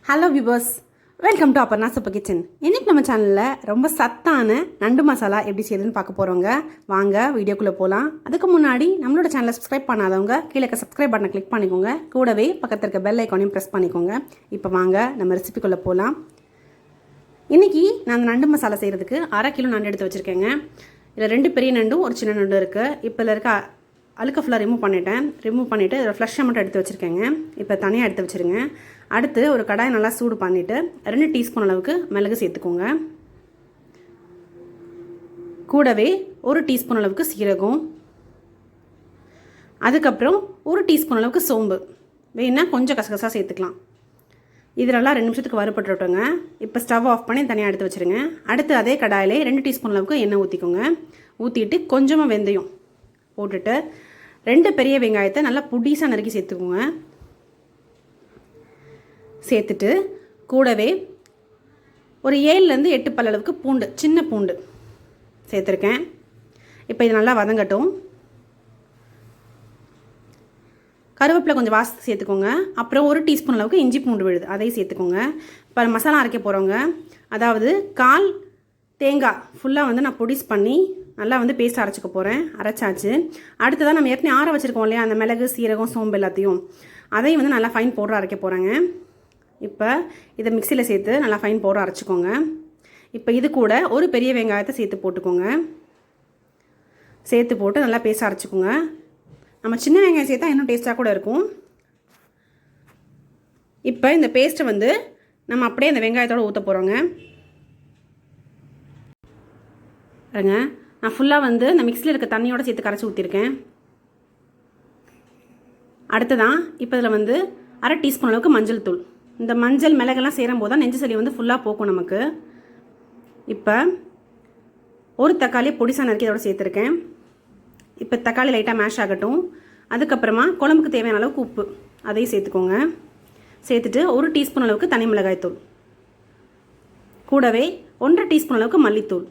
Hello viewers, welcome to Aparna super kitchen. இன்றைக்கி நம்ம சேனலில் ரொம்ப சத்தான நண்டு மசாலா எப்படி செய்யுதுன்னு பார்க்க போகிறோங்க. வாங்க வீடியோக்குள்ளே போகலாம். அதுக்கு முன்னாடி நம்மளோட சேனலை சப்ஸ்கிரைப் பண்ணாதவங்க கீழே சப்ஸ்கிரைப் பட்டனை கிளிக் பண்ணிக்கோங்க. கூடவே பக்கத்தில் இருக்க பெல் ஐக்கானையும் ப்ரெஸ் பண்ணிக்கோங்க. இப்போ வாங்க நம்ம ரெசிபிக்குள்ளே போகலாம். இன்றைக்கி நான் அந்த நண்டு மசாலா செய்கிறதுக்கு 1/2 கிலோ நண்டு எடுத்து வச்சுருக்கேங்க. இதில் 2 பெரிய நண்டும் ஒரு சின்ன நண்டும் இருக்குது. இப்போ இதில் இருக்க அழுக்க ஃபுல்லாக ரிமூவ் பண்ணிவிட்டு இதில் ஃப்ளஷ்ஷை மட்டும் எடுத்து வச்சுருக்கேங்க. இப்போ தனியாக எடுத்து வச்சுருங்க. அடுத்து ஒரு கடாயை நல்லா சூடு பண்ணிவிட்டு 2 டீஸ்பூன் அளவுக்கு மிளகு சேர்த்துக்கோங்க. கூடவே 1 டீஸ்பூன் அளவுக்கு சீரகம், அதுக்கப்புறம் 1 டீஸ்பூன் அளவுக்கு சோம்பு, வேணால் கொஞ்சம் கசகசா சேர்த்துக்கலாம். இது நல்லா 2 நிமிஷத்துக்கு வறுபட்டுட்டோங்க. இப்போ ஸ்டவ் ஆஃப் பண்ணி தனியாக எடுத்து வச்சுருங்க. அடுத்து அதே கடாயிலே 2 டீஸ்பூன் அளவுக்கு எண்ணெய் ஊற்றிக்கோங்க. ஊற்றிட்டு கொஞ்சமாக வெந்தயம் போட்டுட்டு 2 பெரிய வெங்காயத்தை நல்லா புடிசாக நறுக்கி சேர்த்துக்கோங்க. சேர்த்துட்டு கூடவே ஒரு 7லேருந்து 8 பல் அளவுக்கு பூண்டு, சின்ன பூண்டு சேர்த்துருக்கேன். இப்போ இது நல்லா வதங்கட்டும். கருவேப்பிலை கொஞ்சம் வாசத்துக்கு சேர்த்துக்கோங்க. அப்புறம் 1 டீஸ்பூன் அளவுக்கு இஞ்சி பூண்டு விழுது, அதையும் சேர்த்துக்கோங்க. இப்போ மசாலா அரைக்க போகிறோங்க. அதாவது 1/4 தேங்காய் ஃபுல்லாக நான் பொடிஸ் பண்ணி நல்லா பேஸ்ட் அரைச்சிக்க போகிறேன். அரைச்சாச்சு. அடுத்ததான் நம்ம ஏற்கனவே ஆற வச்சுருக்கோம் இல்லையா, அந்த மிளகு சீரகம் சோம்பு எல்லாத்தையும் அதையும் நல்லா ஃபைன் பவுடர் அரைக்க போகிறேங்க. இப்போ இதை மிக்சியில் சேர்த்து நல்லா ஃபைன் பவுடர் அரைச்சிக்கோங்க. இப்போ இது கூட ஒரு பெரிய வெங்காயத்தை சேர்த்து போட்டுக்கோங்க. சேர்த்து போட்டு நல்லா பேஸ்ட் அரைச்சிக்கோங்க. நம்ம சின்ன வெங்காயம் சேர்த்தா இன்னும் டேஸ்ட்டாக கூட இருக்கும். இப்போ இந்த பேஸ்ட்டை நம்ம அப்படியே இந்த வெங்காயத்தோடு ஊற்ற போகிறோங்க. பாருங்க, நான் ஃபுல்லாக இந்த மிக்ஸியில் இருக்க தண்ணியோடு சேர்த்து கரைச்சி ஊற்றிருக்கேன். அடுத்ததான் இப்போ இதில் 1/2 டீஸ்பூன் அளவுக்கு மஞ்சள் தூள். இந்த மஞ்சள் மிளகெல்லாம் சேரும் போது தான் நெஞ்சு சளி ஃபுல்லாக போக்கும் நமக்கு. இப்போ ஒரு தக்காளி பொடிசாக நறுக்கி இதோட சேர்த்துருக்கேன். இப்போ தக்காளி லைட்டாக மேஷ் ஆகட்டும். அதுக்கப்புறமா குழம்புக்கு தேவையான அளவுக்கு உப்பு அதையும் சேர்த்துக்கோங்க. சேர்த்துட்டு 1 டீஸ்பூன் அளவுக்கு தனி மிளகாய் தூள், கூடவே 1/2 டீஸ்பூன் அளவுக்கு மல்லித்தூள்,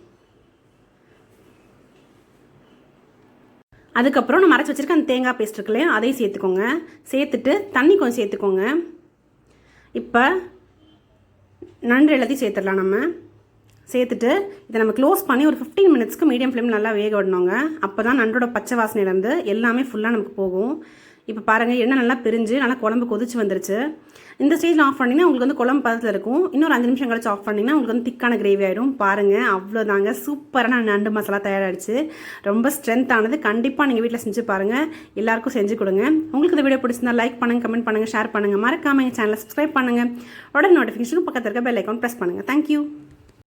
அதுக்கப்புறம் நம்ம அரைச்சி வச்சுருக்க அந்த தேங்காய் பேஸ்ட் இருக்கு இல்லையா, அதையும் சேர்த்துக்கோங்க. சேர்த்துட்டு தண்ணி கொஞ்சம் சேர்த்துக்கோங்க. இப்போ நண்டு எல்லாத்தையும் சேர்த்துடலாம். நம்ம சேர்த்துட்டு இதை நம்ம க்ளோஸ் பண்ணி ஒரு 15 மினிட்ஸ்க்கு மீடியம் ஃப்ளேம் நல்லா வேக விடணுங்க. அப்போ தான் நண்டோட பச்சை வாசனையிலேருந்து எல்லாமே ஃபுல்லாக நமக்கு போகும். இப்போ பாருங்கள், எண்ணெய் நல்லா பிரிஞ்சு நல்லா குழம்பு கொதிச்சு வந்துருச்சு. இந்த ஸ்டேஜில் ஆஃப் பண்ணிங்கன்னா உங்களுக்கு குழம்பு பதத்தில் இருக்கும். இன்னொரு 5 நிமிஷம் கழிச்சு ஆஃப் பண்ணிங்கன்னா உங்களுக்கு திக்கான கிரேவி ஆகிடும். பாருங்கள், அவ்வளோதாங்க, சூப்பரான நண்டு மசாலா தயாராகிடுச்சு. ரொம்ப ஸ்ட்ரென்த்தானது. கண்டிப்பாக நீங்கள் வீட்டில் செஞ்சு பாருங்கள். எல்லாருக்கும் செஞ்சு கொடுங்க. உங்களுக்கு இந்த வீடியோ பிடிச்சிருந்தா லைக் பண்ணுங்கள், கமெண்ட் பண்ணுங்கள், ஷேர் பண்ணுங்கள். மறக்காமல் எங்கள் சேனலை சப்ஸ்கிரைப் பண்ணுங்கள். உடனே நோட்டிஃபிகேஷன் பக்கத்தில் இருக்க பெல் ஐக்கான் ப்ரெஸ் பண்ணுங்கள். தேங்க்யூ.